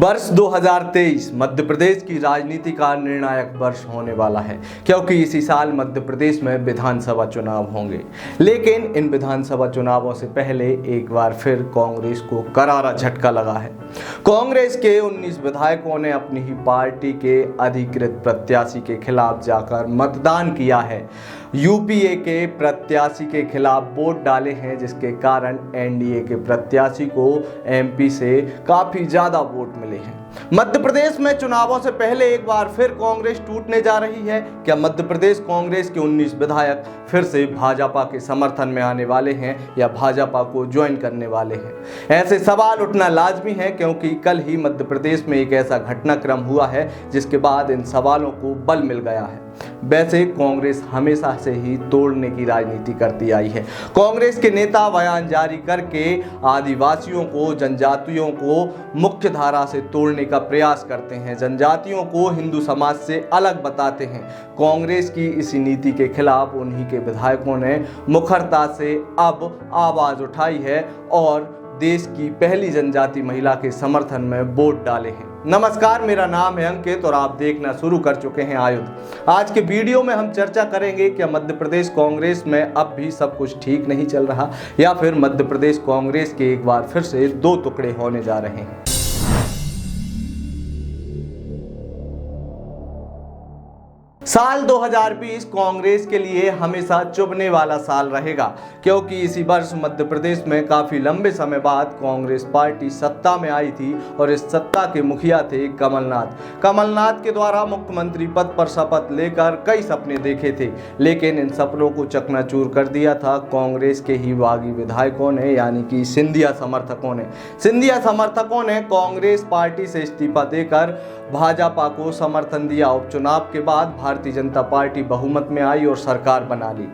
वर्ष 2023 मध्य प्रदेश की राजनीति का निर्णायक वर्ष होने वाला है, क्योंकि इसी साल मध्य प्रदेश में विधानसभा चुनाव होंगे। लेकिन इन विधानसभा चुनावों से पहले एक बार फिर कांग्रेस को करारा झटका लगा है। कांग्रेस के 19 विधायकों ने अपनी ही पार्टी के अधिकृत प्रत्याशी के खिलाफ जाकर मतदान किया है। यूपीए के प्रत्याशी के खिलाफ वोट डाले हैं, जिसके कारण एनडीए के प्रत्याशी को एमपी से काफी ज्यादा वोट मिले हैं। मध्य प्रदेश में चुनावों से पहले एक बार फिर कांग्रेस टूटने जा रही है। क्या मध्य प्रदेश कांग्रेस के 19 विधायक फिर से भाजपा के समर्थन में आने वाले हैं या भाजपा को ज्वाइन करने वाले हैं? ऐसे सवाल उठना लाजमी है, क्योंकि कल ही मध्य प्रदेश में एक ऐसा घटनाक्रम हुआ है जिसके बाद इन सवालों को बल मिल गया है। वैसे कांग्रेस हमेशा से ही तोड़ने की राजनीति करती आई है। कांग्रेस के नेता बयान जारी करके आदिवासियों को, जनजातियों को मुख्य धारा से तोड़ने का प्रयास करते हैं, जनजातियों को हिंदू समाज से अलग बताते हैं। कांग्रेस की इसी नीति के खिलाफ उन्हीं के विधायकों ने मुखरता से अब आवाज उठाई है और देश की पहली जनजाति महिला के समर्थन में वोट डाले हैं। नमस्कार, मेरा नाम है अंकित और आप देखना शुरू कर चुके हैं आयुध। आज के वीडियो में हम चर्चा करेंगे कि मध्य प्रदेश कांग्रेस में अब भी सब कुछ ठीक नहीं चल रहा या फिर मध्य प्रदेश कांग्रेस के एक बार फिर से दो टुकड़े होने जा रहे हैं। साल 2020 कांग्रेस के लिए हमेशा चुभने वाला साल रहेगा, क्योंकि इसी वर्ष मध्य प्रदेश में काफी लंबे समय बाद कांग्रेस पार्टी सत्ता में आई थी और इस सत्ता के मुखिया थे कमलनाथ के द्वारा मुख्यमंत्री पद पर शपथ लेकर कई सपने देखे थे, लेकिन इन सपनों को चकनाचूर कर दिया था कांग्रेस के ही बागी विधायकों ने, यानी कि सिंधिया समर्थकों ने कांग्रेस पार्टी से इस्तीफा देकर भाजपा को समर्थन दिया। उपचुनाव के बाद भारतीय जनता पार्टी बहुमत में आई और सरकार बना ली।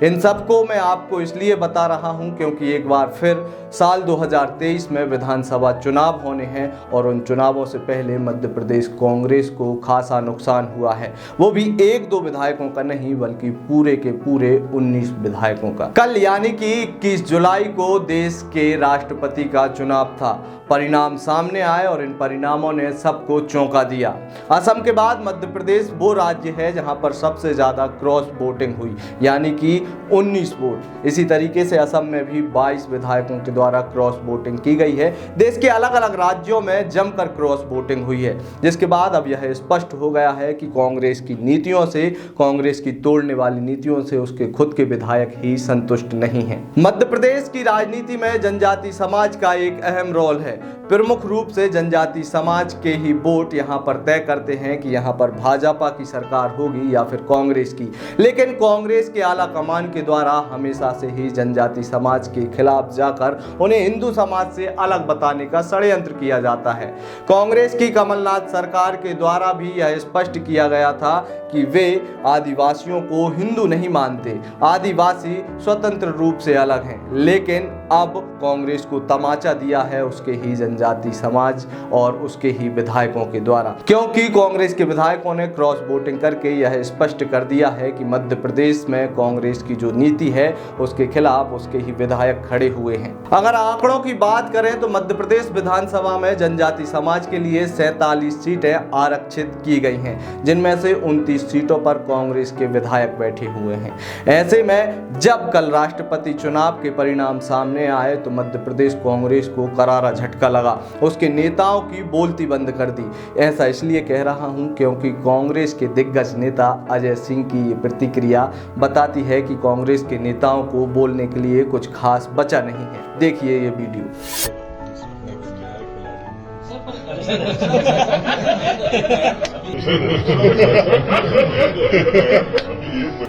इन सबको मैं आपको इसलिए बता रहा हूं क्योंकि एक बार फिर साल 2023 में विधानसभा चुनाव होने हैं और उन चुनावों से पहले मध्य प्रदेश कांग्रेस को खासा नुकसान हुआ है, वो भी एक दो विधायकों का नहीं बल्कि पूरे के पूरे 19 विधायकों का। कल यानी कि 21 जुलाई को देश के राष्ट्रपति का चुनाव था। परिणाम सामने आए और इन परिणामों ने सबको चौंका दिया। असम के बाद मध्य प्रदेश वो राज्य है जहां पर सबसे ज्यादा क्रॉस वोटिंग हुई, यानी कि 19 वोट। इसी तरीके से असम में भी 22 विधायकों के द्वारा क्रॉस वोटिंग की गई है। देश के अलग अलग राज्यों में जमकर क्रॉस वोटिंग हुई है, जिसके बाद अब यह स्पष्ट हो गया है कि कांग्रेस की नीतियों से, कांग्रेस की तोड़ने वाली नीतियों से उसके खुद के विधायक ही संतुष्ट नहीं हैं। मध्य प्रदेश की राजनीति में जनजाति समाज का एक अहम रोल है। प्रमुख रूप से जनजाति समाज के ही वोट यहां पर तय करते हैं कि यहां पर भाजपा की सरकार होगी या फिर कांग्रेस की। लेकिन कांग्रेस के आला कमान के द्वारा हमेशा से ही जनजाति समाज के खिलाफ जाकर उन्हें हिंदू समाज से अलग बताने का षड्यंत्र किया जाता है। कांग्रेस की कमलनाथ सरकार के द्वारा भी यह स्पष्ट किया गया था कि वे आदिवासियों को हिंदू नहीं मानते, आदिवासी स्वतंत्र रूप से अलग हैं। लेकिन अब कांग्रेस को तमाचा दिया है उसके ही जनजाति समाज और उसके ही विधायकों के द्वारा, क्योंकि कांग्रेस के विधायकों ने क्रॉस वोटिंग करके यह स्पष्ट कर दिया है कि मध्य प्रदेश में कांग्रेस की जो नीति है उसके खिलाफ उसके ही विधायक खड़े हुए हैं। अगर आंकड़ों की बात करें तो मध्य प्रदेश विधानसभा में जनजाति समाज के लिए 47 सीटें आरक्षित की गई हैं, जिनमें से 29 सीटों पर कांग्रेस के विधायक बैठे हुए हैं। ऐसे में जब कल राष्ट्रपति चुनाव के परिणाम सामने आए तो मध्य प्रदेश कांग्रेस को करारा झटका लगा, उसके नेताओं की बोलती बंद कर दी। ऐसा इसलिए कह रहा हूं क्योंकि कांग्रेस के दिग्गज नेता अजय सिंह की ये प्रतिक्रिया बताती है कि कांग्रेस के नेताओं को बोलने के लिए कुछ खास बचा नहीं है। देखिए ये वीडियो।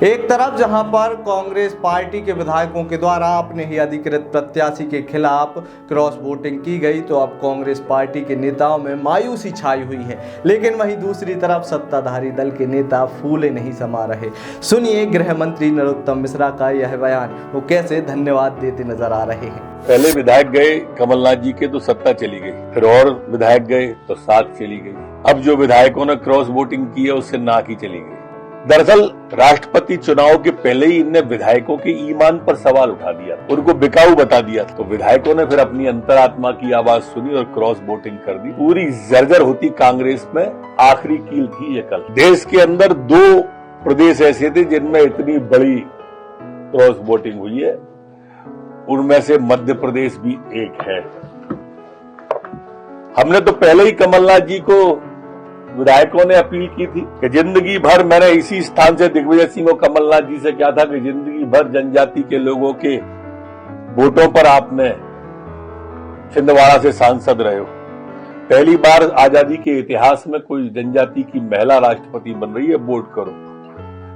एक तरफ जहां पर कांग्रेस पार्टी के विधायकों के द्वारा अपने ही अधिकृत प्रत्याशी के खिलाफ क्रॉस वोटिंग की गई, तो अब कांग्रेस पार्टी के नेताओं में मायूसी छाई हुई है। लेकिन वहीं दूसरी तरफ सत्ताधारी दल के नेता फूले नहीं समा रहे। सुनिए गृह मंत्री नरोत्तम मिश्रा का यह बयान, वो कैसे धन्यवाद देते नजर आ रहे हैं। पहले विधायक गए कमलनाथ जी के तो सत्ता चली गई, फिर और विधायक गए तो साथ चली गई। अब जो विधायकों ने क्रॉस वोटिंग की है उससे नाक ही चली गई। दरअसल राष्ट्रपति चुनाव के पहले ही इनने विधायकों के ईमान पर सवाल उठा दिया, उनको बिकाऊ बता दिया। तो विधायकों ने फिर अपनी अंतरात्मा की आवाज सुनी और क्रॉस वोटिंग कर दी। पूरी जर्जर होती कांग्रेस में आखिरी कील थी ये कल। देश के अंदर 2 प्रदेश ऐसे थे जिनमें इतनी बड़ी क्रॉस वोटिंग हुई है, उनमें से मध्य प्रदेश भी एक है। हमने तो पहले ही कमलनाथ जी को विधायकों ने अपील की थी कि जिंदगी भर, मैंने इसी स्थान से दिग्विजय सिंह और कमलनाथ जी से क्या था कि जिंदगी भर जनजाति के लोगों के वोटों पर आपने छिंदवाड़ा से सांसद रहे हो। पहली बार आजादी के इतिहास में कोई जनजाति की महिला राष्ट्रपति बन रही है, वोट करो।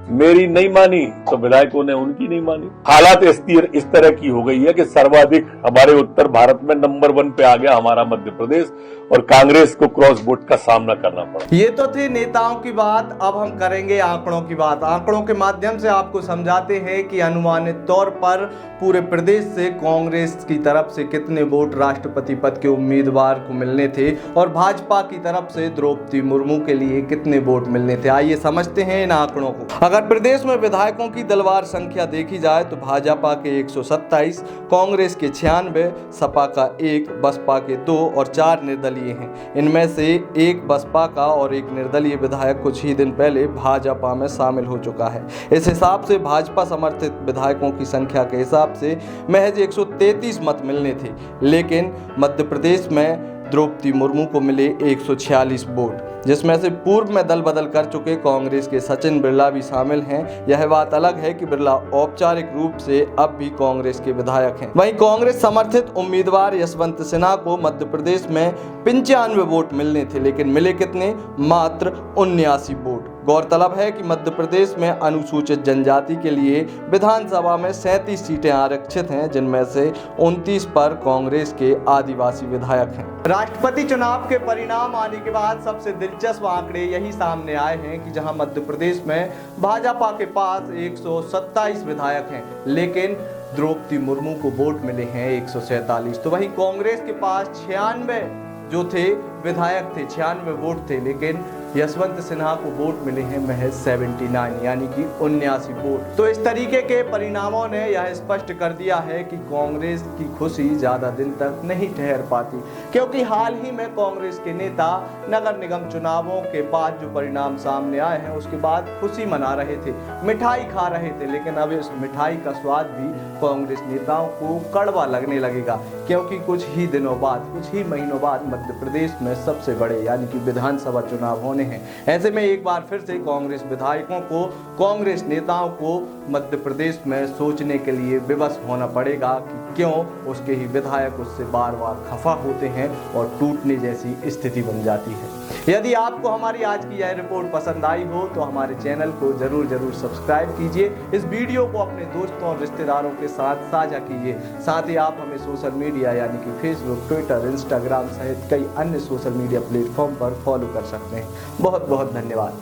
मेरी नहीं मानी तो विधायकों ने उनकी नहीं मानी। हालात इस तरह की हो गई है कि सर्वाधिक हमारे उत्तर भारत में नंबर 1 पे आ गया हमारा मध्य प्रदेश, और कांग्रेस को क्रॉस वोट का सामना करना पड़ा। ये तो थी नेताओं की बात, अब हम करेंगे आंकड़ों की बात। आंकड़ों के माध्यम से आपको समझाते हैं कि अनुमानित तौर पर पूरे प्रदेश से कांग्रेस की तरफ से कितने वोट राष्ट्रपति पद के उम्मीदवार को मिलने थे और भाजपा की तरफ से द्रौपदी मुर्मू के लिए कितने वोट मिलने थे। आइए समझते हैं इन आंकड़ों को। अगर प्रदेश में विधायकों की दलवार संख्या देखी जाए तो भाजपा के 127, कांग्रेस के 96, सपा का 1, बसपा के 2 और 4 निर्दलीय हैं। इनमें से एक बसपा का और एक निर्दलीय विधायक कुछ ही दिन पहले भाजपा में शामिल हो चुका है। इस हिसाब से भाजपा समर्थित विधायकों की संख्या के हिसाब से महज 133 मत मिलने थे, लेकिन मध्य प्रदेश में द्रौपदी मुर्मू को मिले 146 वोट, जिसमें से पूर्व में दल बदल कर चुके कांग्रेस के सचिन बिरला भी शामिल हैं। यह बात अलग है कि बिरला औपचारिक रूप से अब भी कांग्रेस के विधायक हैं। वहीं कांग्रेस समर्थित उम्मीदवार यशवंत सिन्हा को मध्य प्रदेश में 95 वोट मिलने थे, लेकिन मिले कितने? मात्र 79 वोट। गौरतलब है कि मध्य प्रदेश में अनुसूचित जनजाति के लिए विधानसभा में 37 सीटें आरक्षित हैं, जिनमें से 29 पर कांग्रेस के आदिवासी विधायक हैं। राष्ट्रपति चुनाव के परिणाम आने के बाद सबसे दिलचस्प आंकड़े यही सामने आए हैं कि जहां मध्य प्रदेश में भाजपा के पास 127 विधायक हैं, लेकिन द्रौपदी मुर्मू को वोट मिले हैं 147। तो वहीं कांग्रेस के पास 96 जो थे विधायक थे, 96 वोट थे, लेकिन यशवंत सिन्हा को वोट मिले हैं महज 79 यानी कि 79 वोट। तो इस तरीके के परिणामों ने यह स्पष्ट कर दिया है कि कांग्रेस की खुशी ज्यादा दिन तक नहीं ठहर पाती, क्योंकि हाल ही में कांग्रेस के नेता नगर निगम चुनावों के बाद जो परिणाम सामने आए हैं उसके बाद खुशी मना रहे थे, मिठाई खा रहे थे, लेकिन अब इस मिठाई का स्वाद भी कांग्रेस नेताओं को कड़वा लगने लगेगा, क्योंकि कुछ ही दिनों बाद, कुछ ही महीनों बाद मध्य प्रदेश में सबसे बड़े यानी कि विधानसभा चुनाव होने हैं। ऐसे में एक बार फिर से कांग्रेस विधायकों को, कांग्रेस नेताओं को मध्य प्रदेश में सोचने के लिए विवश होना पड़ेगा कि क्यों उसके ही विधायक उससे बार बार खफा होते हैं और टूटने जैसी स्थिति बन जाती है। यदि आपको हमारी आज की यह रिपोर्ट पसंद आई हो तो हमारे चैनल को जरूर सब्सक्राइब कीजिए, इस वीडियो को अपने दोस्तों और रिश्तेदारों के साथ साझा कीजिए। साथ ही आप हमें सोशल मीडिया यानी कि फेसबुक, ट्विटर, इंस्टाग्राम सहित कई अन्य सोशल मीडिया प्लेटफॉर्म पर फॉलो कर सकते हैं। बहुत बहुत धन्यवाद।